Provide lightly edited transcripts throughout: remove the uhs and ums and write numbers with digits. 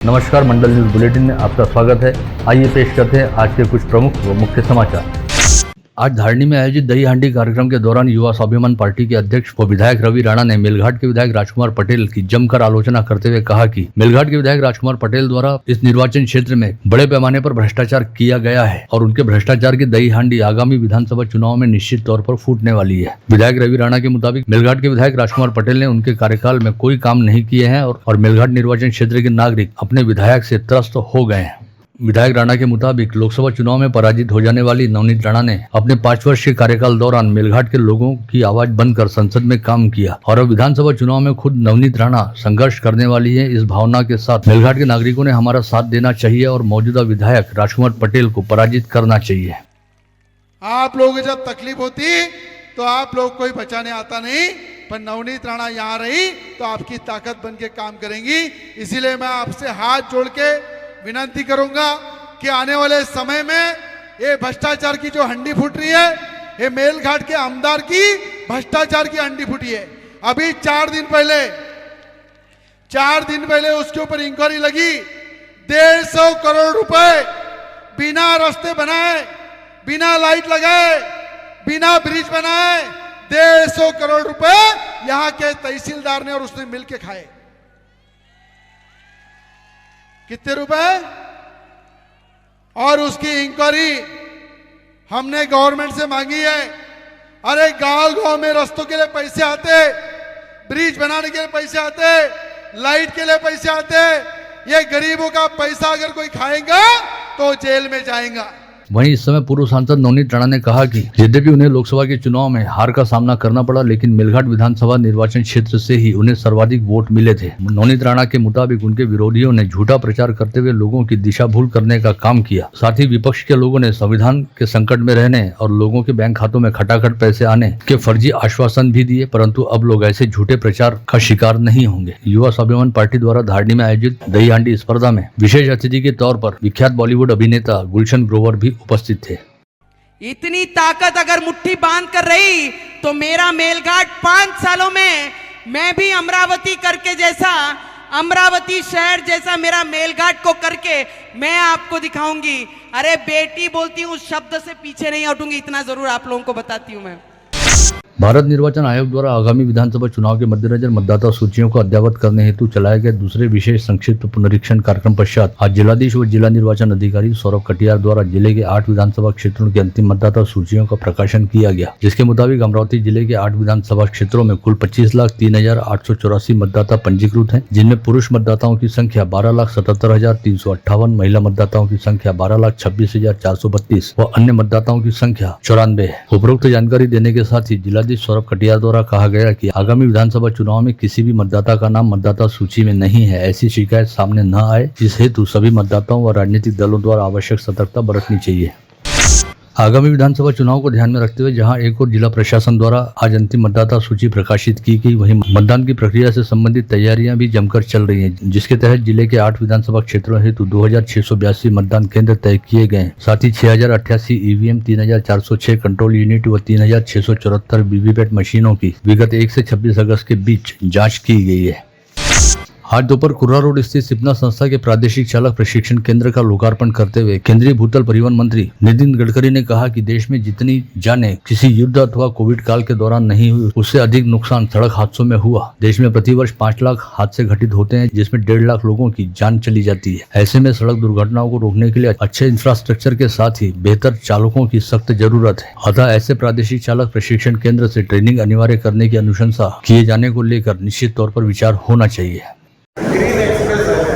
नमस्कार, मंडल news bulletin में आपका स्वागत है। आइए पेश करते हैं आज के कुछ प्रमुख व मुख्य समाचार। आज धारणी में आयोजित दही हांडी कार्यक्रम के दौरान युवा स्वाभिमान पार्टी के अध्यक्ष व विधायक रवि राणा ने मेलघाट के विधायक राजकुमार पटेल की जमकर आलोचना करते हुए कहा कि मेलघाट के विधायक राजकुमार पटेल द्वारा इस निर्वाचन क्षेत्र में बड़े पैमाने पर भ्रष्टाचार किया गया है और उनके भ्रष्टाचार की दही हांडी आगामी विधानसभा चुनाव में निश्चित तौर पर फूटने वाली है। विधायक रवि राणा के मुताबिक मेलघाट के विधायक राजकुमार पटेल ने उनके कार्यकाल में कोई काम नहीं किए हैं और मेलघाट निर्वाचन क्षेत्र के नागरिक अपने विधायक से त्रस्त हो गए हैं। विधायक राणा के मुताबिक लोकसभा चुनाव में पराजित हो जाने वाली नवनीत राणा ने अपने 5 वर्ष के कार्यकाल दौरान मेलघाट के लोगों की आवाज बनकर संसद में काम किया और अब विधानसभा चुनाव में खुद नवनीत राणा संघर्ष करने वाली है। इस भावना के साथ मेलघाट के नागरिकों ने हमारा साथ देना चाहिए और मौजूदा विधायक राजकुमार पटेल को पराजित करना चाहिए। आप लोगों को जब तकलीफ होती तो आप लोग कोई बचाने आता नहीं, पर नवनीत राणा यहाँ रही तो आपकी ताकत बन के काम करेंगी। इसीलिए मैं आपसे हाथ जोड़ के विनती करूंगा कि आने वाले समय में ये भ्रष्टाचार की जो हंडी फूट रही है, ये मेलघाट के आमदार की भ्रष्टाचार की हंडी फूटी है। अभी 4 दिन पहले उसके ऊपर इंक्वायरी लगी। 150 करोड़ रुपए बिना रास्ते बनाए, बिना लाइट लगाए, बिना ब्रिज बनाए 150 करोड़ रुपए यहां के तहसीलदार ने और उसने मिलके खाए। कितने रुपए? और उसकी इंक्वायरी हमने गवर्नमेंट से मांगी है। अरे गांव में रास्तों के लिए पैसे आते, ब्रिज बनाने के लिए पैसे आते, लाइट के लिए पैसे आते। ये गरीबों का पैसा अगर कोई खाएगा तो जेल में जाएगा। वहीं इस समय पूर्व सांसद नवनीत राणा ने कहा कि यद्यपि उन्हें लोकसभा के चुनाव में हार का सामना करना पड़ा, लेकिन मेलघाट विधानसभा निर्वाचन क्षेत्र से ही उन्हें सर्वाधिक वोट मिले थे। नवनीत राणा के मुताबिक उनके विरोधियों ने झूठा प्रचार करते हुए लोगों की दिशा भूल करने का काम किया। साथ ही विपक्ष के लोगों ने संविधान के संकट में रहने और लोगों के बैंक खातों में खटाखट पैसे आने के फर्जी आश्वासन भी दिए, परंतु अब लोग ऐसे झूठे प्रचार का शिकार नहीं होंगे। युवा स्वाभिमान पार्टी द्वारा धारणी में आयोजित दही हांडी स्पर्धा में विशेष अतिथि के तौर पर विख्यात बॉलीवुड अभिनेता गुलशन ग्रोवर भी उपस्थित थे। इतनी ताकत अगर मुट्ठी बांध कर रही तो मेरा मेलघाट 5 सालों में मैं भी अमरावती करके जैसा, अमरावती शहर जैसा मेरा मेलघाट को करके मैं आपको दिखाऊंगी। अरे बेटी बोलती हूँ, शब्द से पीछे नहीं हटूंगी, इतना जरूर आप लोगों को बताती हूँ मैं। भारत निर्वाचन आयोग द्वारा आगामी विधानसभा चुनाव के मद्देनजर मतदाता सूचियों को अद्ययावत करने हेतु चलाए गए दूसरे विशेष संक्षिप्त पुनरीक्षण कार्यक्रम पश्चात आज जिलाधीश व जिला निर्वाचन अधिकारी सौरभ कटियार द्वारा जिले के 8 विधानसभा क्षेत्रों की अंतिम मतदाता सूचियों का प्रकाशन किया गया, जिसके मुताबिक अमरावती जिले के 8 विधानसभा क्षेत्रों में कुल 25,03,884 मतदाता पंजीकृत हैं, जिनमें पुरुष मतदाताओं की संख्या 12,77,358, महिला मतदाताओं की संख्या 12,26,432 व अन्य मतदाताओं की संख्या 94 है। उपरोक्त जानकारी देने के साथ ही जिलाधीश सौरभ कटियार द्वारा कहा गया कि आगामी विधानसभा चुनाव में किसी भी मतदाता का नाम मतदाता सूची में नहीं है, ऐसी शिकायत सामने न आए, इस हेतु सभी मतदाताओं व राजनीतिक दलों द्वारा आवश्यक सतर्कता बरतनी चाहिए। आगामी विधानसभा चुनाव को ध्यान में रखते हुए जहां एक और जिला प्रशासन द्वारा आज अंतिम मतदाता सूची प्रकाशित की गई, वहीं मतदान की प्रक्रिया से संबंधित तैयारियां भी जमकर चल रही हैं, जिसके तहत जिले के 8 विधानसभा क्षेत्रों हेतु 2682 मतदान केंद्र तय किए गए। साथ ही 6088 ईवीएम, 3406 कंट्रोल यूनिट व 3674 वीवीपैट मशीनों की विगत 1 से 26 अगस्त के बीच जाँच की गई है। आज दोपहर कुर्रा रोड स्थित सिपना संस्था के प्रादेशिक चालक प्रशिक्षण केंद्र का लोकार्पण करते हुए केंद्रीय भूतल परिवहन मंत्री नितिन गडकरी ने कहा कि देश में जितनी जानें किसी युद्ध अथवा कोविड काल के दौरान नहीं हुई, उससे अधिक नुकसान सड़क हादसों में हुआ। देश में प्रतिवर्ष 5 लाख हादसे घटित होते हैं, जिसमें 1.5 लाख लोगों की जान चली जाती है। ऐसे में सड़क दुर्घटनाओं को रोकने के लिए अच्छे इंफ्रास्ट्रक्चर के साथ ही बेहतर चालकों की सख्त जरूरत है। अतः ऐसे प्रादेशिक चालक प्रशिक्षण केंद्र से ट्रेनिंग अनिवार्य करने की अनुशंसा किए जाने को लेकर निश्चित तौर पर विचार होना चाहिए। ग्रीन एक्सप्रेस आहे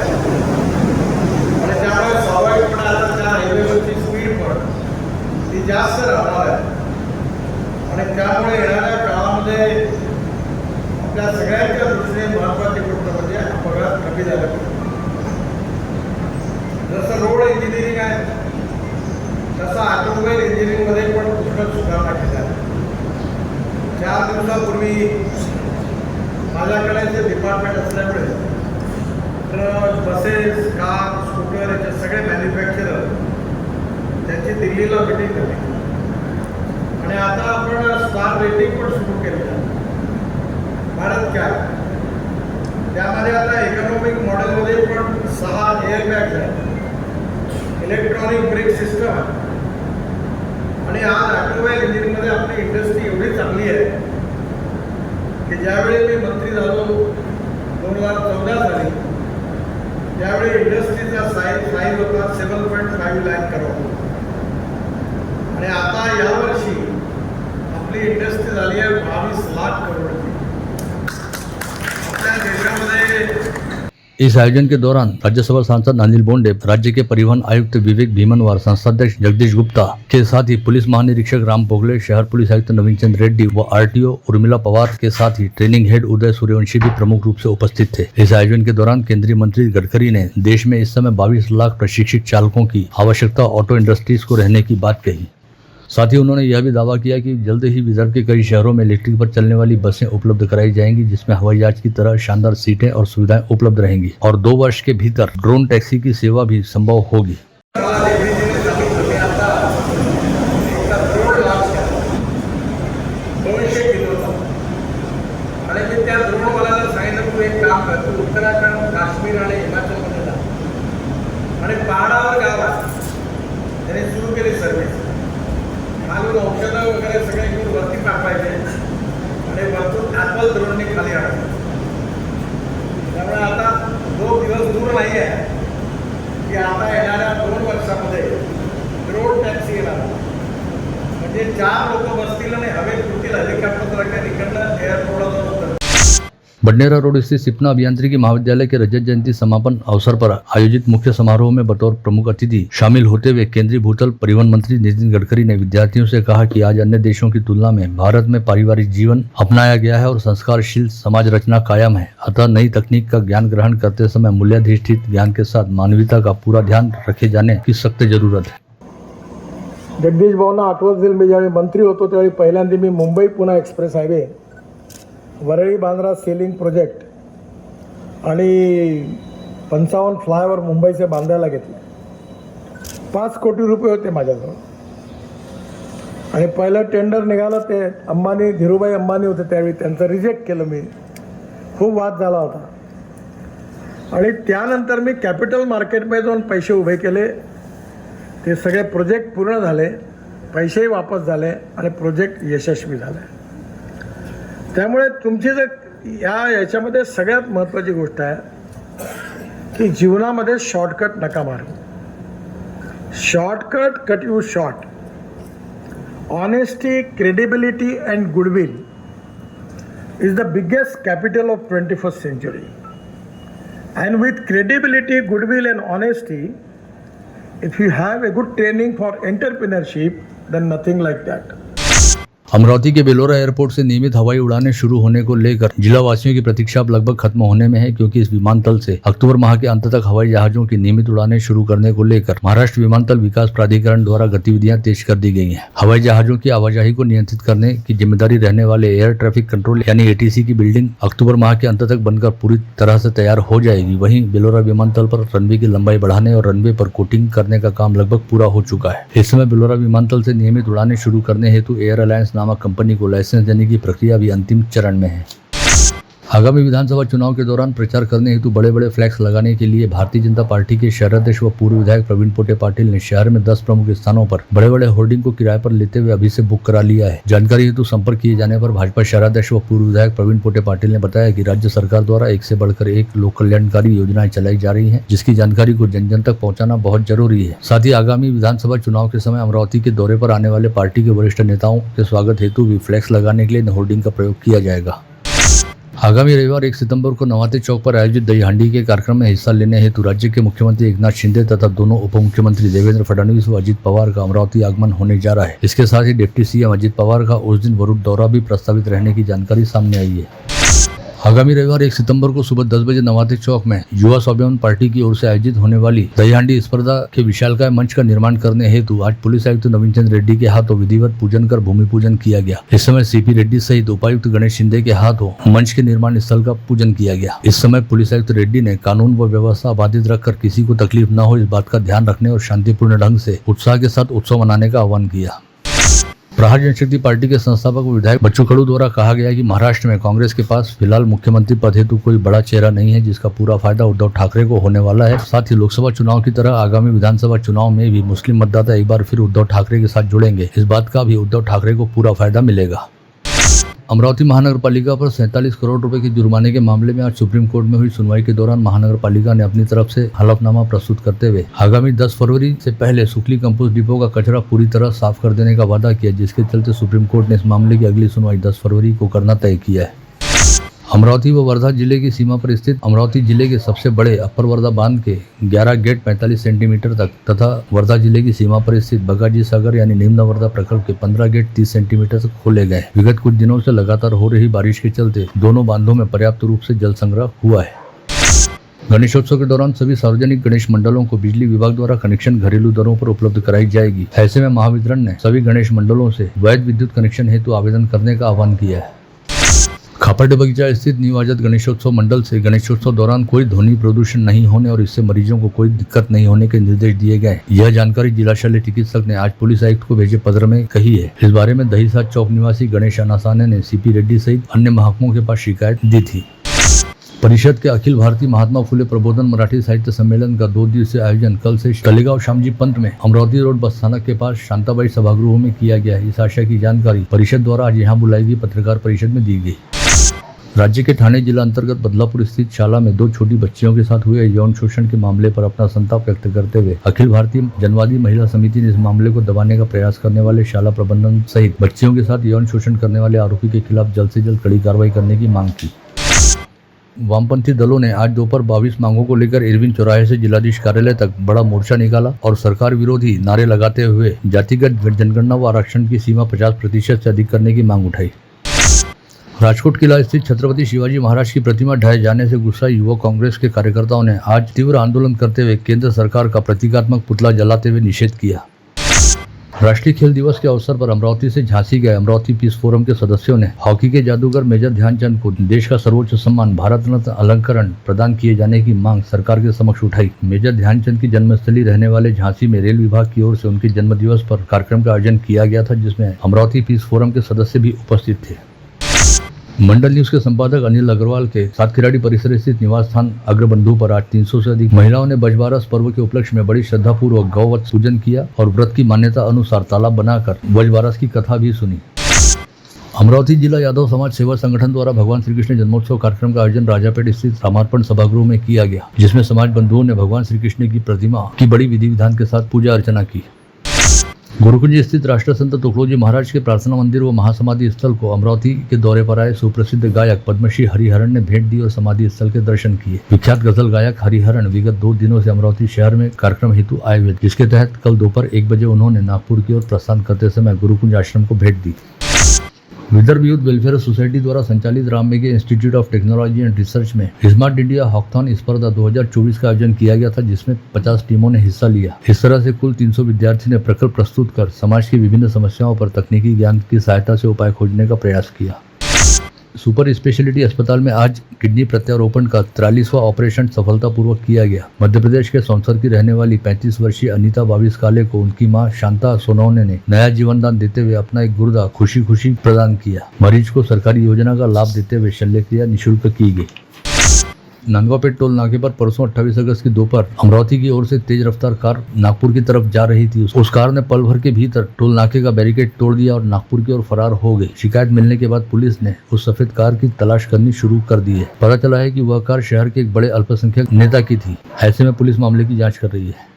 आणि त्यामुळे स्वाभाविकपणे आता त्या हायवेवरची स्पीड पण ती जास्त राहणार आहे आणि त्यामुळे येणाऱ्या काळामध्ये आपल्या सगळ्यांच्या दृष्टीने महत्त्वाची गोष्ट म्हणजे अपघात कमी झाला पाहिजे। जसं रोड इंजिनिअरिंग आहे तसं ऑटोमोबाईल इंजिनिअरिंगमध्ये पण पुष्कळ सुधारणा केल्या आहेत। 4 दिवसापूर्वी माझ्याकडे जे डिपार्टमेंट असल्यामुळे बसेस, कार, स्कूटर याचे सगळे मॅन्युफॅक्चरर त्यांची दिल्लीला मीटिंग झाली आणि आता आपण स्टार रेटिंग पण सुरू केलेलं आहे। भारत काय त्यामध्ये आता इकॉनॉमिक मॉडेलमध्ये पण 6 एअरबॅग्स आहेत, इलेक्ट्रॉनिक ब्रेक सिस्टम आहे. आणि आज ऑटोमोबाईल इंजिनमध्ये आपली इंडस्ट्री एवढी चांगली आहे की ज्यावेळी मी मंत्री झालो 2014 साली, त्यावेळी इंडस्ट्रीचा साईज होता 7.5 लाख करोड. आणि आता यावर्षी आपली इंडस्ट्री झाली आहे 22 लाख करोडची. आपल्या देशामध्ये इस आयोजन के दौरान राज्यसभा सांसद अनिल बोंडे, राज्य के परिवहन आयुक्त विवेक भीमनवार, संस्थाध्यक्ष जगदीश गुप्ता के साथ ही पुलिस महानिरीक्षक राम पोगले, शहर पुलिस आयुक्त नवीन चंद्र रेड्डी व आरटीओ उर्मिला पवार के साथ ही ट्रेनिंग हेड उदय सूर्यवंशी भी प्रमुख रूप से उपस्थित थे. इस आयोजन के दौरान केंद्रीय मंत्री गडकरी ने देश में इस समय 22 लाख प्रशिक्षित चालकों की आवश्यकता ऑटो इंडस्ट्रीज को रहने की बात कही. साथ ही उन्होंने यह भी दावा किया कि जल्द ही विदर्भ के कई शहरों में इलेक्ट्रिक पर चलने वाली बसें उपलब्ध कराई जाएंगी, जिसमें हवाई जहाज की तरह शानदार सीटें और सुविधाएं उपलब्ध रहेंगी और 2 वर्ष के भीतर ड्रोन टैक्सी की सेवा भी संभव होगी. आणि मी त्या ड्रोनवाल्याला सांगितलं तू एक काम कर, तू उत्तराखंड, काश्मीर आणि हिमाचलमध्ये जा आणि पहाडावर गाव आहे, त्याने सुरू केली सर्व्हिस. खालून औषधं वगैरे सगळे घेऊन वरती पाठवायचे आणि वरतून ॲपल ड्रोनने खाली आणायचे. त्यामुळे आता 2 दिवस दूर नाही आहे की आता येणाऱ्या 2 वर्षामध्ये ड्रोन टॅक्सी येणार. म्हणजे 4 लोक बसतील आणि हवेत उडतील हेलिकॉप्टर रखेल इकडनं एअरपोर्टला जाऊन. बडनेरा रोड स्थित सिपना अभियांत्रिकी महाविद्यालय के रजत जयंती समापन अवसर पर आयोजित मुख्य समारोह में बतौर प्रमुख अतिथि शामिल होते हुए केंद्रीय भूतल परिवहन मंत्री नितिन गडकरी ने विद्यार्थियों से कहा कि आज अन्य देशों की तुलना में भारत में पारिवारिक जीवन अपनाया गया है और संस्कारशील समाज रचना कायम है. अतः नई तकनीक का ज्ञान ग्रहण करते समय मूल्याधिष्ठित ज्ञान के साथ मानवीयता का पूरा ध्यान रखे जाने की सख्त जरूरत है. जगदीश भाऊंना आठवत असेल, मी ज्यावेळी मंत्री होतो त्यावेळी पहिल्यांदा मी Mumbai Pune express highway, Worli Bandra sea link project आणि 55 फ्लायओव्हर मुंबईचे बांधायला घेतले. 5 कोटी रुपये होते माझ्याजवळ आणि पहिलं टेंडर निघालं ते अंबानी, धीरूभाई अंबानी होते त्यावेळी, त्यांचं रिजेक्ट केलं मी. खूप वाद झाला होता आणि त्यानंतर मी कॅपिटल मार्केटमध्ये जाऊन पैसे उभे केले. ते सगळे प्रोजेक्ट पूर्ण झाले, पैसेही वापस झाले आणि प्रोजेक्ट यशस्वी झाले. त्यामुळे तुमची जर याच्यामध्ये सगळ्यात महत्त्वाची गोष्ट आहे की जीवनामध्ये शॉर्टकट नका मारू. Shortcut cut you short. Honesty, credibility and goodwill is the biggest capital of 21st century. And with credibility, goodwill and honesty, if you have a good training for entrepreneurship, then nothing like that. Amravati के Belora airport से नियमित हवाई उड़ानें शुरू होने को लेकर जिला वासियों की प्रतीक्षा अब लगभग खत्म होने में है, क्योंकि इस विमानतल से अक्टूबर माह के अंत तक हवाई जहाजों की नियमित उड़ानें शुरू करने को लेकर महाराष्ट्र विमानतल विकास प्राधिकरण द्वारा गतिविधियां तेज कर दी गई हैं. हवाई जहाजों की आवाजाही को नियंत्रित करने की जिम्मेदारी रहने वाले एयर ट्रैफिक कंट्रोल यानी ATC की बिल्डिंग अक्टूबर माह के अंत तक बनकर पूरी तरह से तैयार हो जाएगी. वहीं बेलोरा विमानतल पर रनवे की लंबाई बढ़ाने और रनवे पर कोटिंग करने का काम लगभग पूरा हो चुका है. इस समय बेलोरा विमानतल से नियमित उड़ानें शुरू करने हेतु एयर अलायंस नामक कंपनी को लाइसेंस देने की प्रक्रिया भी अंतिम चरण में है. आगामी विधानसभा चुनाव के दौरान प्रचार करने हेतु बड़े बड़े फ्लैक्स लगाने के लिए भारतीय जनता पार्टी के शहर अध्यक्ष व पूर्व विधायक प्रवीण पोटे पाटिल ने शहर में 10 प्रमुख स्थानों पर बड़े बड़े होर्डिंग को किराए पर लेते हुए अभी से बुक करा लिया है. जानकारी हेतु संपर्क किए जाने पर भाजपा शहर अध्यक्ष व पूर्व विधायक प्रवीण पोटे पाटिल ने बताया कि राज्य सरकार द्वारा एक से बढ़कर एक लोक कल्याणकारी योजनाएं चलाई जा रही है, जिसकी जानकारी को जन जन तक पहुँचाना बहुत जरूरी है. साथ ही आगामी विधानसभा चुनाव के समय अमरावती के दौरे पर आने वाले पार्टी के वरिष्ठ नेताओं के स्वागत हेतु भी फ्लैक्स लगाने के लिए होर्डिंग का प्रयोग किया जाएगा. आगामी रविवार 1 सितंबर को नवाते चौक पर आयोजित दही हांडी के कार्यक्रम में हिस्सा लेने हेतु राज्य के मुख्यमंत्री एकनाथ शिंदे तथा दोनों उप मुख्यमंत्री देवेंद्र फडणवीस व अजित पवार का अमरावती आगमन होने जा रहा है. इसके साथ ही डिप्टी सीएम अजित पवार का उस दिन वरुण दौरा भी प्रस्तावित रहने की जानकारी सामने आई है. आगामी रविवार 1 सितंबर को सुबह 10 बजे नवाते चौक में युवा स्वाभिमान पार्टी की ओर से आयोजित होने वाली दही हांडी स्पर्धा के विशालकाय मंच का निर्माण करने हेतु आज पुलिस आयुक्त नवीन चंद्र रेड्डी के हाथों विधिवत पूजन कर भूमि पूजन किया गया. इस समय CP रेड्डी सहित उपायुक्त गणेश शिंदे के हाथों मंच के निर्माण स्थल का पूजन किया गया. इस समय पुलिस आयुक्त रेड्डी ने कानून व व्यवस्था बाधित रखकर किसी को तकलीफ न हो इस बात का ध्यान रखने और शांतिपूर्ण ढंग से उत्साह के साथ उत्सव मनाने का आह्वान किया. प्रहार जनशक्ति पार्टी के संस्थापक विधायक बच्चू कडू द्वारा कहा गया कि महाराष्ट्र में कांग्रेस के पास फिलहाल मुख्यमंत्री पद हेतु कोई बड़ा चेहरा नहीं है, जिसका पूरा फायदा उद्धव ठाकरे को होने वाला है। साथ ही लोकसभा चुनाव की तरह आगामी विधानसभा चुनाव में भी मुस्लिम मतदाता एक बार फिर उद्धव ठाकरे के साथ जुड़ेंगे। इस बात का भी उद्धव ठाकरे को पूरा फायदा मिलेगा। अमरावती महानगर पालिका पर 47 करोड़ रुपए के जुर्माने के मामले में आज सुप्रीम कोर्ट में हुई सुनवाई के दौरान महानगर पालिका ने अपनी तरफ से हलफनामा प्रस्तुत करते हुए आगामी 10 फरवरी से पहले सुखली कंपोस्ट डिपो का कचरा पूरी तरह साफ कर देने का वादा किया, जिसके चलते सुप्रीम कोर्ट ने इस मामले की अगली सुनवाई 10 फरवरी को करना तय किया है। अमरावती व वर्धा जिले की सीमा पर स्थित अमरावती जिले के सबसे बड़े अपर वर्धा बांध के 11 गेट 45 सेंटीमीटर तक तथा वर्धा जिले की सीमा पर स्थित बगाजी सागर यानी निम्न वर्धा प्रकल्प के 15 गेट 30 सेंटीमीटर तक खोले गए। विगत कुछ दिनों से लगातार हो रही बारिश के चलते दोनों बांधों में पर्याप्त रूप से जल संग्रह हुआ है। गणेशोत्सव के दौरान सभी सार्वजनिक गणेश मंडलों को बिजली विभाग द्वारा कनेक्शन घरेलू दरों पर उपलब्ध कराई जाएगी। ऐसे में महावितरण ने सभी गणेश मंडलों से वैध विद्युत कनेक्शन हेतु आवेदन करने का आह्वान किया है। खापड़ बगीचा स्थित न्यू आजाद गणेशोत्सव मंडल से गणेशोत्सव दौरान कोई ध्वनि प्रदूषण नहीं होने और इससे मरीजों को कोई दिक्कत नहीं होने के निर्देश दिए गए। यह जानकारी जिला शल्य चिकित्सक ने आज पुलिस आयुक्त को भेजे पत्र में कही है। इस बारे में दहीसाध चौक निवासी गणेश अनासाने ने सीपी रेड्डी सहित अन्य महकमों के पास शिकायत दी थी। परिषद के अखिल भारतीय महात्मा फुले प्रबोधन मराठी साहित्य सम्मेलन का 2 दिवसीय आयोजन कल से तलेगांव श्यामजी पंत में अमरावती रोड बस स्थानक के पास शांताबाई सभागृह में किया गया। इस आशय की जानकारी परिषद द्वारा आज यहाँ बुलाई गई पत्रकार परिषद में दी गई। राज्य के ठाणे जिला अंतर्गत बदलापुर स्थित शाला में 2 छोटी बच्चियों के साथ हुए यौन शोषण के मामले पर अपना संताप व्यक्त करते हुए अखिल भारतीय जनवादी महिला समिति ने इस मामले को दबाने का प्रयास करने वाले शाला प्रबंधन सहित बच्चियों के साथ यौन शोषण करने वाले आरोपी के खिलाफ जल्द से जल्द कड़ी कार्रवाई करने की मांग की। वामपंथी दलों ने आज दोपहर 22 मांगों को लेकर इरविन चौराहे से जिलाधीश कार्यालय तक बड़ा मोर्चा निकाला और सरकार विरोधी नारे लगाते हुए जातिगत जनगणना व आरक्षण की सीमा 50% से अधिक करने की मांग उठाई। राजकोट किला स्थित छत्रपति शिवाजी महाराज की प्रतिमा ढह जाने से गुस्साए युवक कांग्रेस के कार्यकर्ताओं ने आज तीव्र आंदोलन करते हुए केंद्र सरकार का प्रतीकात्मक पुतला जलाते हुए निषेध किया। राष्ट्रीय खेल दिवस के अवसर पर अमरावती से झांसी गए अमरावती पीस फोरम के सदस्यों ने हॉकी के जादूगर मेजर ध्यानचंद को देश का सर्वोच्च सम्मान भारत रत्न अलंकरण प्रदान किए जाने की मांग सरकार के समक्ष उठाई। मेजर ध्यानचंद की जन्मस्थली रहने वाले झांसी में रेल विभाग की ओर से उनके जन्मदिवस पर कार्यक्रम का आयोजन किया गया था, जिसमें अमरावती पीस फोरम के सदस्य भी उपस्थित थे। मंडल न्यूज के संपादक अनिल अग्रवाल के सातखिराड़ी परिसर स्थित निवास स्थान अग्रबंधु पर आज 300 से अधिक महिलाओं ने बजबारस पर्व के उपलक्ष्य में बड़ी श्रद्धापूर्वक गौवत पूजन किया और व्रत की मान्यता अनुसार तालाब बनाकर बजबारस की कथा भी सुनी। अमरावती जिला यादव समाज सेवा संगठन द्वारा भगवान श्री कृष्ण जन्मोत्सव कार्यक्रम का आयोजन राजापेट स्थित रामार्पण सभागृह में किया गया, जिसमें समाज बंधुओं ने भगवान श्री कृष्ण की प्रतिमा की बड़ी विधि विधान के साथ पूजा अर्चना की। गुरुकुंज स्थित राष्ट्रसंत तुकडोजी महाराज के प्रार्थना मंदिर व महासमाधि स्थल को अमरावती के दौरे पर आए सुप्रसिद्ध गायक पद्मश्री हरिहरन ने भेंट दी और समाधि स्थल के दर्शन किए। विख्यात गजल गायक हरिहरन विगत 2 दिनों से अमरावती शहर में कार्यक्रम हेतु आए हुए, जिसके तहत कल दोपहर 1 बजे उन्होंने नागपुर की ओर प्रस्थान करते समय गुरुकुंज आश्रम को भेंट दी। विदर्भ यूथ वेलफेयर सोसाइटी द्वारा संचालित Ram Meghe institute of technology and research में स्मार्ट इंडिया हॉकथॉन स्पर्धा 2024 का आयोजन किया गया था, जिसमें 50 टीमों ने हिस्सा लिया। इस तरह से कुल 300 विद्यार्थी ने प्रकल्प प्रस्तुत कर समाज की विभिन्न समस्याओं पर तकनीकी ज्ञान की सहायता से उपाय खोजने का प्रयास किया। सुपर स्पेशलिटी अस्पताल में आज किडनी प्रत्यारोपण का 43वां ऑपरेशन सफलतापूर्वक किया गया। मध्य प्रदेश के सौंसर की रहने वाली 35 वर्षीय अनीता बाविस काले को उनकी मां शांता सोनवने ने नया जीवन दान देते हुए अपना एक गुर्दा खुशी खुशी प्रदान किया। मरीज को सरकारी योजना का लाभ देते हुए शल्यक्रिया निःशुल्क की गई। नांदगांवपेट टोल नाके पर परसों 28 अगस्त की दोपहर अमरावती की ओर से तेज रफ्तार कार नागपुर की तरफ जा रही थी। उस कार ने पल भर के भीतर टोल नाके का बैरिकेड तोड़ दिया और नागपुर की ओर फरार हो गई। शिकायत मिलने के बाद पुलिस ने उस सफेद कार की तलाश करनी शुरू कर दी है। पता चला है कि वह कार शहर के एक बड़े अल्पसंख्यक नेता की थी। ऐसे में पुलिस मामले की जाँच कर रही है।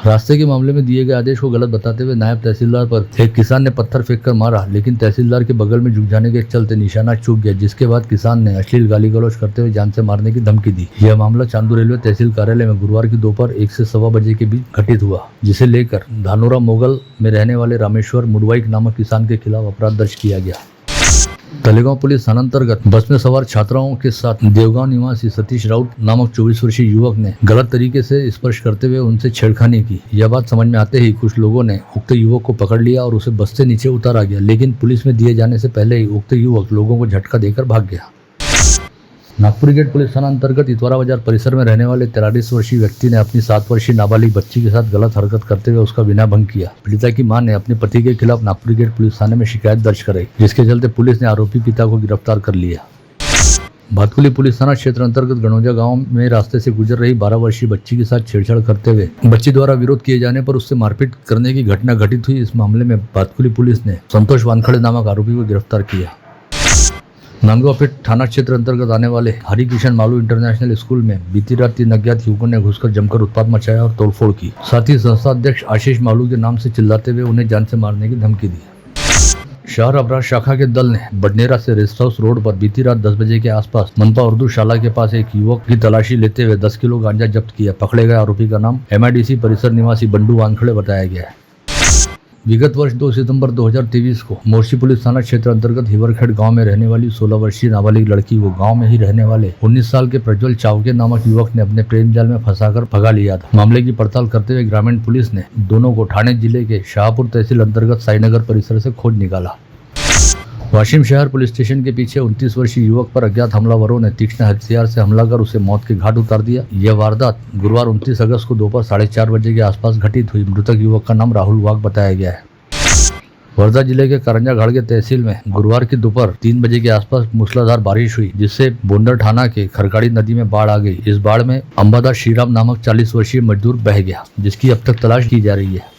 रास्ते के मामले में दिए गए आदेश को गलत बताते हुए नायब तहसीलदार पर एक किसान ने पत्थर फेंककर मारा, लेकिन तहसीलदार के बगल में झुक जाने के चलते निशाना चूक गया, जिसके बाद किसान ने अश्लील गाली गलौज करते हुए जान से मारने की धमकी दी। यह मामला चांदू रेलवे तहसील कार्यालय में गुरुवार की दोपहर 1 से सवा बजे के बीच घटित हुआ, जिसे लेकर धानोरा मोगल में रहने वाले रामेश्वर मुडवाईक नामक किसान के खिलाफ अपराध दर्ज किया गया। तलेगांव पुलिस थानांतर्गत बस में सवार छात्राओं के साथ देवगांव निवासी सतीश राउत नामक 24 वर्षीय युवक ने गलत तरीके से स्पर्श करते हुए उनसे छेड़खानी की। यह बात समझ में आते ही कुछ लोगों ने उक्त युवक को पकड़ लिया और उसे बस से नीचे उतारा गया, लेकिन पुलिस में दिए जाने से पहले ही उक्त युवक लोगों को झटका देकर भाग गया। नागपुर गेट पुलिस थाना अंतर्गत इतवारा बाजार परिसर में रहने वाले 43 वर्षीय व्यक्ति ने अपनी 7 वर्षीय नाबालिग बच्ची के साथ गलत हरकत करते हुए उसका विनयभंग किया। पीड़िता की मां ने अपने पति के खिलाफ नागपुर गेट पुलिस थाने में शिकायत दर्ज कराई, जिसके चलते पुलिस ने आरोपी पिता को गिरफ्तार कर लिया। भातकुली पुलिस थाना क्षेत्र अंतर्गत गणौजा गांव में रास्ते से गुजर रही 12 वर्षीय बच्ची के साथ छेड़छाड़ करते हुए बच्ची द्वारा विरोध किए जाने पर उससे मारपीट करने की घटना घटित हुई। इस मामले में भातकुली पुलिस ने संतोष वानखड़े नामक आरोपी को गिरफ्तार किया। नांदगांवपेट थाना क्षेत्र अंतर्गत आने वाले हरि किशन मालू इंटरनेशनल स्कूल में बीती रात 3 अज्ञात युवकों ने घुसकर जमकर उत्पात मचाया और तोड़फोड़ की। साथ ही संस्था अध्यक्ष आशीष मालू के नाम से चिल्लाते हुए उन्हें जान से मारने की धमकी दी। शहर अपराध शाखा के दल ने बडनेरा से रेस्ट हाउस रोड पर बीती रात 10 बजे के आसपास मनपा उर्दू शाला के पास एक युवक की तलाशी लेते हुए 10 किलो गांजा जब्त किया। पकड़े गए आरोपी का नाम MIDC परिसर निवासी बंडू वानखड़े बताया गया है। विगत वर्ष 2 सितंबर 2023 को मोर्शी पुलिस थाना क्षेत्र अंतर्गत हिवरखेड़ गांव में रहने वाली 16 वर्षीय नाबालिग लड़की को गांव में ही रहने वाले 19 साल के प्रज्वल चावके नामक युवक ने अपने प्रेम जाल में फंसाकर भगा लिया था। मामले की पड़ताल करते हुए ग्रामीण पुलिस ने दोनों को ठाणे जिले के शाहपुर तहसील अंतर्गत साईनगर परिसर से खोज निकाला। वाशिम शहर पुलिस स्टेशन के पीछे 29 वर्षीय युवक पर अज्ञात हमलावरों ने तीक्ष्ण हथियार से हमला कर उसे मौत के घाट उतार दिया। यह वारदात गुरुवार 29 अगस्त को दोपहर 4:30 बजे के आसपास घटित हुई। मृतक युवक का नाम राहुल वाघ बताया गया है। वर्धा जिले के करंजा घाट के तहसील में गुरुवार की दोपहर 3 बजे के आसपास मूसलाधार बारिश हुई, जिससे बोंडर थाना के खरकाड़ी नदी में बाढ़ आ गई। इस बाढ़ में अंबादास श्रीराम नामक 40 वर्षीय मजदूर बह गया, जिसकी अब तक तलाश की जा रही है।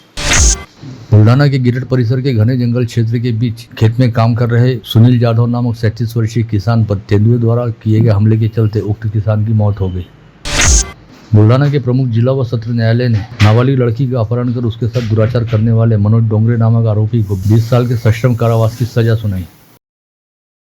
बुल्ढाना के गिरट परिसर के घने जंगल क्षेत्र के बीच खेत में काम कर रहे सुनील जाधव नामक 37 वर्षीय किसान पर तेंदुए द्वारा किए गए हमले के चलते उक्त किसान की मौत हो गई। बुल्ढाना के प्रमुख जिला व सत्र न्यायालय ने नाबालिग लड़की का अपहरण कर उसके साथ दुराचार करने वाले मनोज डोंगरे नामक आरोपी को 20 साल के सश्रम कारावास की सजा सुनाई।